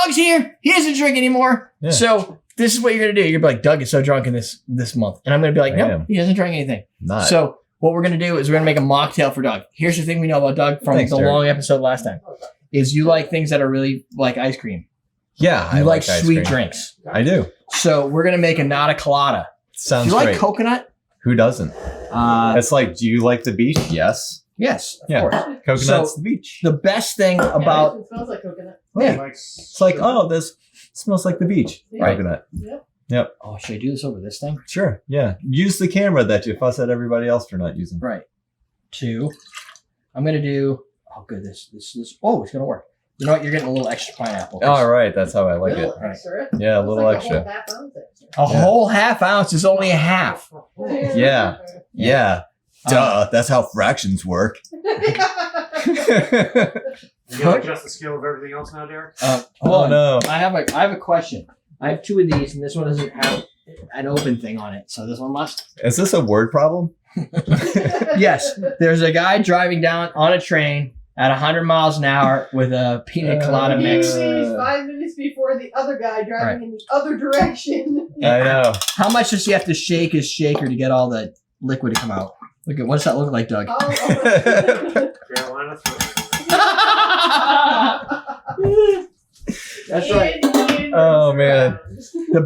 Doug's here. He doesn't drink anymore. Yeah. So this is what you're going to do. You're going to be like, Doug is so drunk in this month. And I'm going to be like, no, he doesn't drink anything. Not. So what we're going to do is we're going to make a mocktail for Doug. Here's the thing we know about Doug from the long episode last time. Is you like things that are really like ice cream. Yeah. I like sweet drinks. I do. So we're going to make a Nada Colada. Sounds great. Do you like great. coconut? Who doesn't? It's like, do you like the beach? Yes. Yes, of course. Coconut's the beach. The best thing about... It smells like coconut. Yeah. It's like, oh, this smells like the beach. Right. Coconut. Yep. Oh, should I do this over this thing? Sure. Yeah. Use the camera that you fuss at everybody else for not using. Right. 2. I'm going to do... Oh, good. This. Oh, it's going to work. You know what? You're getting a little extra pineapple. All right. That's how I like it. Extra. Yeah, a little like extra. A whole half ounce is only a half. Yeah. Yeah. Duh. That's how fractions work. You gotta adjust the scale of everything else now, Derek? Oh, no. I have a question. I have 2 of these, and this one doesn't have an open thing on it, so this one must. Is this a word problem? Yes. There's a guy driving down on a train at 100 miles an hour with a pina colada mix. He finished 5 minutes before the other guy driving in the other direction. I know. How much does he have to shake his shaker to get all the liquid to come out? Look at what's that look like, Doug? Carolina. That's right. Oh man. The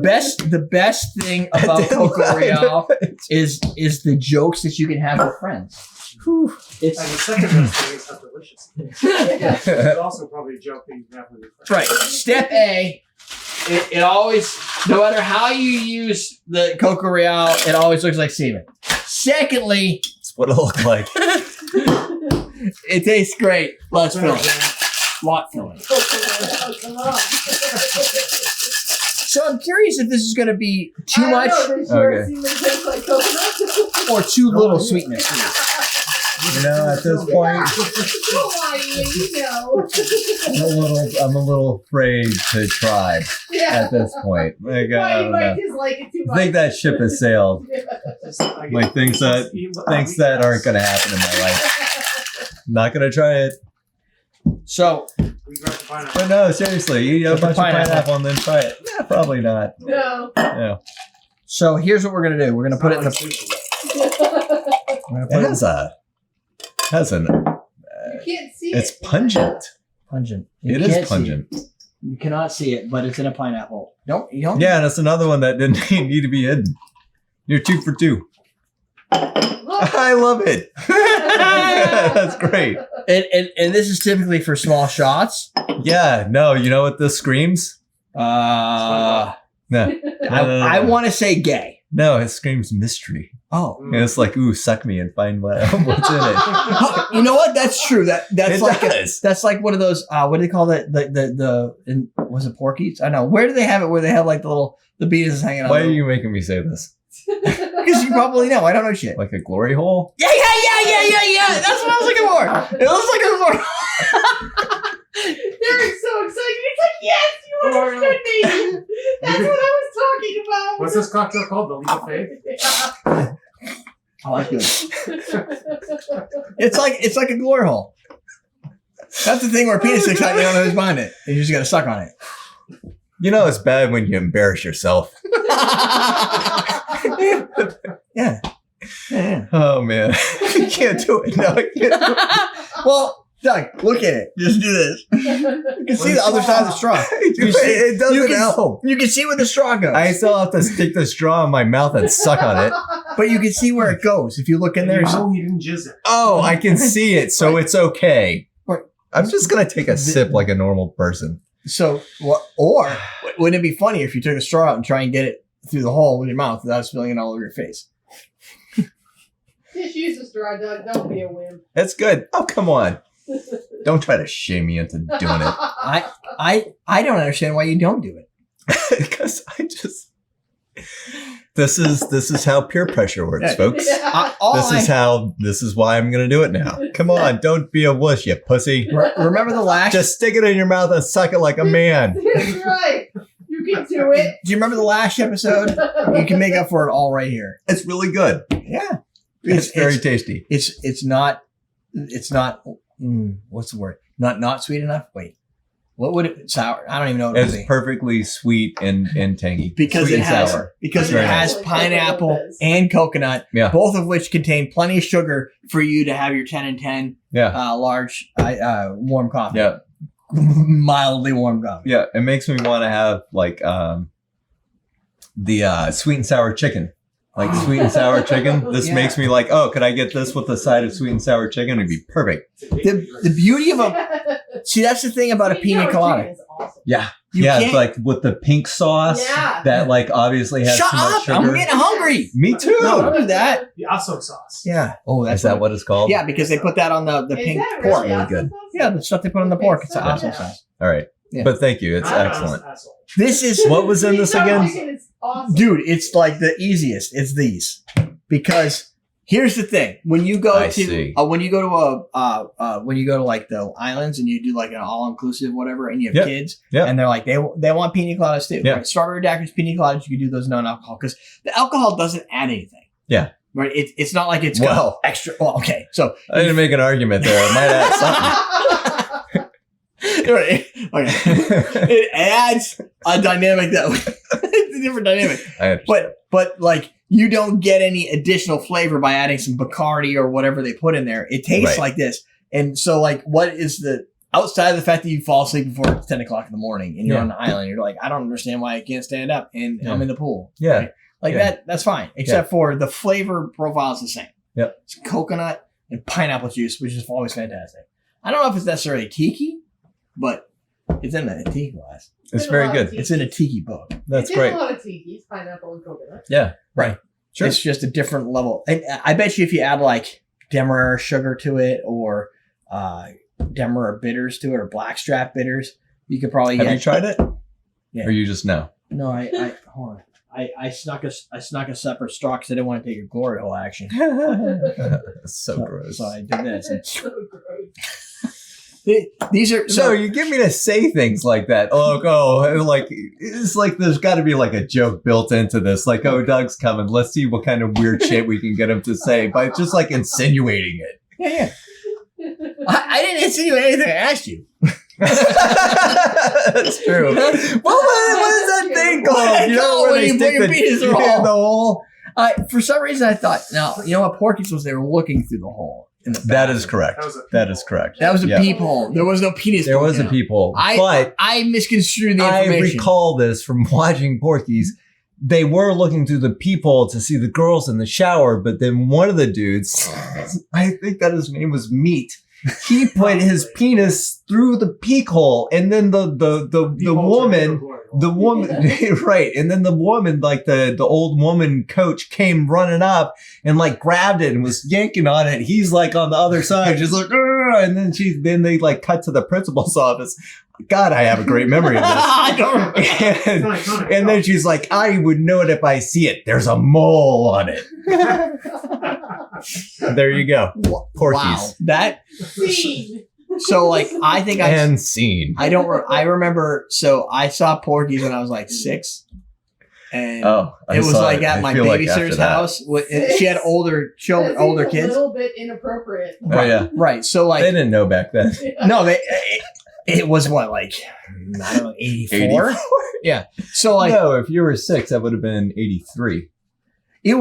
best thing about Coco Real is the jokes that you can have with friends. It's the second best thing is how delicious. It's also probably a joke that you can have with your friends. Right. Step A. It always, no matter how you use the Coco Real, it always looks like semen. Secondly, That's what it looked like. it tastes great. Lots filling. Lot filling. So I'm curious if this is going to be too much or too little sweetness. You know, at this point, I'm a little afraid to try. At this point, like, I don't know. I think that ship has sailed. Like things that aren't going to happen in my life. I'm not going to try it. So, but no, seriously, you eat a bunch of pineapple and then try it. Yeah, probably not. No. No. So here's what we're gonna do. We're gonna put it in the. It has an. You can't see it. It's pungent. Pungent. It is pungent. You cannot see it, but it's in a pineapple. You don't. Yeah, and it's another one that didn't need to be hidden. You're 2 for 2. I love it. That's great. And this is typically for small shots. Yeah. No, you know what this screams? No. I want to say gay. No, it screams mystery. Oh. And it's like, ooh, suck me and find what's in it. You know what? That's true. That's it like does. That's like one of those. What do they call that? Was it Porky's? I know. Where do they have it? Where they have like the beatus hanging out? Why are you making me say this? Because you probably know. I don't know shit. Like a glory hole? Yeah. That's what I was looking for. It looks like a glory. Derek's so excited. He's like, yes, you understood me. That's what I was talking about. What's this cocktail called? The Leap of Faith? I like it. It's like a glory hole. That's the thing where a penis sticks out. You don't know who's behind it. You just got to suck on it. You know it's bad when you embarrass yourself. Yeah. Oh man, I can't do it. No, I can't do it. Well, Doug, look at it. Just do this. You can see the other side of the straw. It doesn't help. You can see where the straw goes. I still have to stick the straw in my mouth and suck on it. But you can see where it goes. If you look in there. No, he didn't jizz it. Oh, I can see it, so it's okay. Right. I'm just gonna take a sip like a normal person. So, or wouldn't it be funny if you took a straw out and try and get it through the hole with your mouth without spilling it all over your face? Just use the straw, Doug. Don't be a wimp. That's good. Oh, come on. Don't try to shame me into doing it. I don't understand why you don't do it. Because this is how peer pressure works, folks. This is why I'm gonna do it now. Come on, don't be a wuss, you pussy. Remember the last? Just stick it in your mouth and suck it like a man. That's right. You can do it. Do you remember the last episode? You can make up for it all right here. It's really good. Yeah, it's very tasty. It's not. What's the word? Not sweet enough. Wait. What would it sour? I don't even know what it would It's be. perfectly sweet and tangy. Because Sweet it and has sour. because it Very has nice. pineapple and coconut, Yeah. both of which contain plenty of sugar for you to have your 10 and 10 Yeah. large warm coffee. Yeah. Mildly warm coffee. Yeah. It makes me want to have like the sweet and sour chicken. Like sweet and sour chicken. This Yeah. makes me like, oh, could I get this with a side of sweet and sour chicken? It'd be perfect. The beauty of see, that's the thing about a pina colada. Awesome. Yeah. You yeah, it's can't- like with the pink sauce Yeah. that like obviously has Shut too much up! sugar. I'm getting hungry. Me too. No, don't do that. The aso sauce. Yeah. Oh, that's Is that what it's called? Yeah, because they put that on the Is pink that pork. really Really awesome good. sauce? Yeah, the stuff they put on the pork. It's awesome Yeah. sauce. All right. Yeah. But thank you. It's Not excellent. asshole. This is What was in this again? Chicken is awesome. dude. It's like the easiest. It's these because here's the thing: when you go I to see. when you go to when you go to like the islands and you do like an all inclusive whatever, and you have Yep. kids, Yep. and they're like they want pina coladas too. Yep. Right? Strawberry daiquiris, pina coladas. You can do those non-alcohol because the alcohol doesn't add anything. Yeah. Right. It's not like it's got Well. extra. Well, okay. So I didn't make an argument there. I might add something. okay. It adds a dynamic that it's a different dynamic. I understand. But like you don't get any additional flavor by adding some Bacardi or whatever they put in there. It tastes Right. like this. And so like what is the outside of the fact that you fall asleep before it's 10 o'clock in the morning and you're Yeah. on the island, you're like, I don't understand why I can't stand up and Yeah. I'm in the pool. Yeah. Right? Like Yeah. that's fine. Except for the flavor profile is the same. Yep. It's coconut and pineapple juice, which is always fantastic. I don't know if it's necessarily tiki, but it's in a tiki glass. It's very good. It's in a tiki book. That's It's in great. a lot of tikis, pineapple and coconut. Yeah. Right. Sure. It's just a different level. And I bet you if you add like Demerara sugar to it or Demerara bitters to it or blackstrap bitters, you could probably Have get. you tried it? Yeah. Or you just know? No, I hold on. I snuck a separate straw because I didn't want to take a glory hole action. So gross. So I did this. And So gross. these are So you get me to say things like that. Like it's like there's got to be like a joke built into this. Like, oh, Doug's coming. Let's see what kind of weird shit we can get him to say by just like insinuating it. yeah. I didn't insinuate anything. I asked you. That's true. Well, what is that thing called? You know When where they you stick put your the penis in in the hole. the hole? For some reason, I thought, now, you know what? Porky was they were looking through the hole. In the That is bathroom. correct. That is correct. That was a Yeah. peephole. There was no penis. There was a poking out. peephole, I but misconstrued the I information. recall this from watching Porky's. They were looking through the peephole to see the girls in the shower, but then one of the dudes, I think that his name was Meat, he put his penis through the peek hole, and then the woman, right, and then the woman, like the old woman coach, came running up and like grabbed it and was yanking on it. He's like on the other side, just like, "Argh!" And then they like cut to the principal's office. God, I have a great memory of this. I don't And then she's like, I would know it if I see it. There's a mole on it. There you go. Porky's. Wow. That, Scene. so like, I think And scene. I remember, so I saw Porky's when I was like 6. And Oh, I it was saw like it. at I my feel like after babysitter's that. house. She had older children, That older seems kids. A little bit inappropriate. Oh, yeah. Right. So They like, didn't know back then. no, it was what, like, I don't know, 84? Yeah. So like, No, if you were 6, that would have been 83. I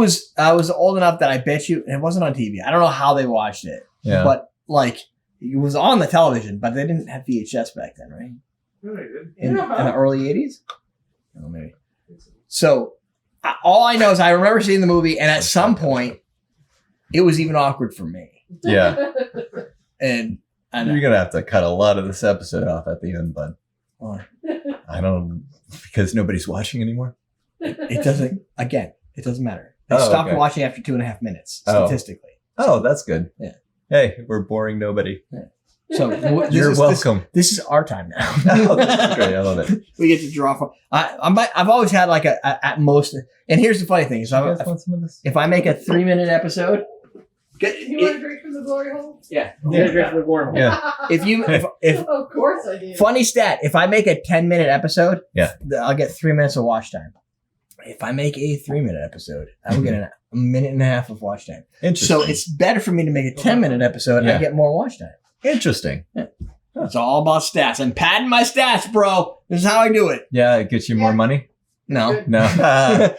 was old enough that I bet you, and it wasn't on TV. I don't know how they watched it, Yeah. but like, it was on the television, but they didn't have VHS back then, right? No, they did. In the early 80s? Oh, maybe. So all I know is I remember seeing the movie, and at some point, it was even awkward for me. Yeah. And I know. You're going to have to cut a lot of this episode off at the end, bud. Why? I don't, because nobody's watching anymore. It doesn't, again, it doesn't matter. They Oh, stopped okay. watching after 2.5 minutes, Oh. statistically. Oh, that's good. Yeah. Hey, we're boring nobody. So You're welcome. This is our time now. Oh, that's great. I love it. We get to draw from. I've always had like at most. And here's the funny thing: is You guys want some of this? if I make a 3-minute episode, You want to drink from the glory hole? yeah. Yeah, drink from the wormhole. Yeah. If Of course I do. funny stat, if I make a 10-minute episode, Yeah. I'll get 3 minutes of watch time. If I make a 3-minute episode, I will get a minute and a half of watch time. Interesting. So it's better for me to make a 10-minute episode. Yeah. I get more watch time. Interesting. Yeah. It's all about stats. I'm padding my stats, bro. This is how I do it. Yeah, it gets you more money. No. But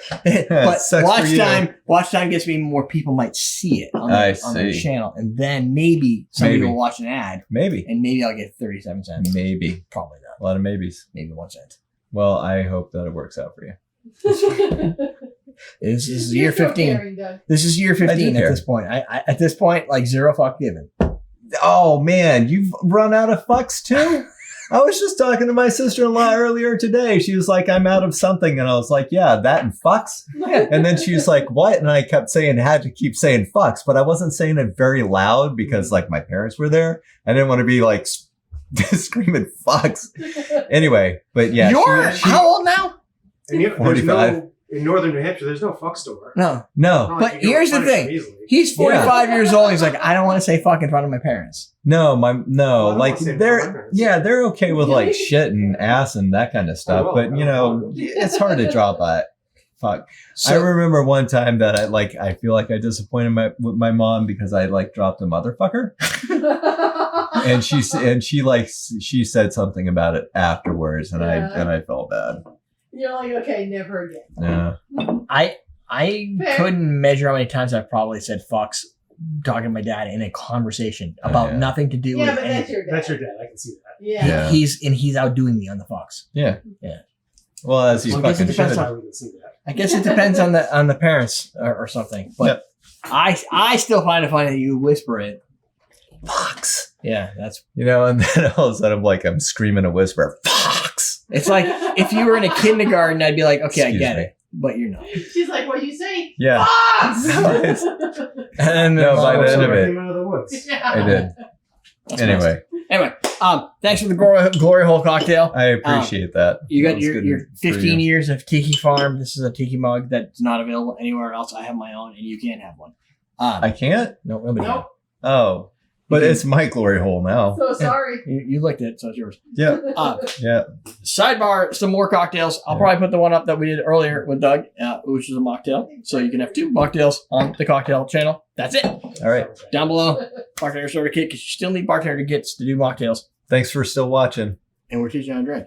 watch time gets me more people might see it on the channel. And then maybe somebody will watch an ad. Maybe. And maybe I'll get 37 cents. Maybe. Probably not. A lot of maybes. Maybe 1 cent. Well, I hope that it works out for you. This is year 15. This is year 15 at this point. I at this point, like, zero fuck given. Oh, man. You've run out of fucks, too? I was just talking to my sister-in-law earlier today. She was like, I'm out of something. And I was like, yeah, that and fucks. And then she was like, what? And I kept saying, had to keep saying fucks, but I wasn't saying it very loud because like my parents were there. I didn't want to be like screaming fucks. Anyway, but yeah. You're how old now? 45. In northern New Hampshire, there's no fuck store. No. Like But here's the thing. He's 45 years old. He's like, I don't want to say fuck in front of my parents. No, Well, like they're okay with like shit and ass and that kind of stuff. But you know, it's hard to draw by. Fuck. I remember one time that I feel like I disappointed my mom because I like dropped a motherfucker. and she said something about it afterwards and I felt bad. You're like, okay, never again. Yeah. I couldn't measure how many times I've probably said fucks talking to my dad in a conversation about nothing to do with but anything. that's your dad. That's your dad. I can see that. Yeah. He's outdoing me on the fucks. Yeah. Yeah. Well, as he's Well, I guess fucking it depends should. on- I wouldn't see that. I guess it depends on the parents or something. But I still find it funny that you whisper it. Fucks. Yeah, that's You know, and then all of a sudden I'm screaming a whisper. Fucks. it's like if you were in a kindergarten, I'd be like, okay, Excuse I get me. it, but you're not. She's like, what do you say? Yeah. Fox! And No, by the end of I it. came out of the woods. I did. That's Anyway, Anyway, thanks for the glory hole cocktail. I appreciate that. You got That was your good 15 for you. years of Tiki Farm. This is a Tiki mug that's not available anywhere else. I have my own, and you can't have one. I can't? No, nobody. Nope. Oh. But it's my glory hole now. So sorry. You licked it, so it's yours. Yeah. Yeah. Sidebar, some more cocktails. I'll probably put the one up that we did earlier with Doug, which is a mocktail. So you can have 2 mocktails on the cocktail channel. That's it. All right. Down below, bartender starter kit, because you still need bartender kits to do mocktails. Thanks for still watching. And we're teaching you how to drink.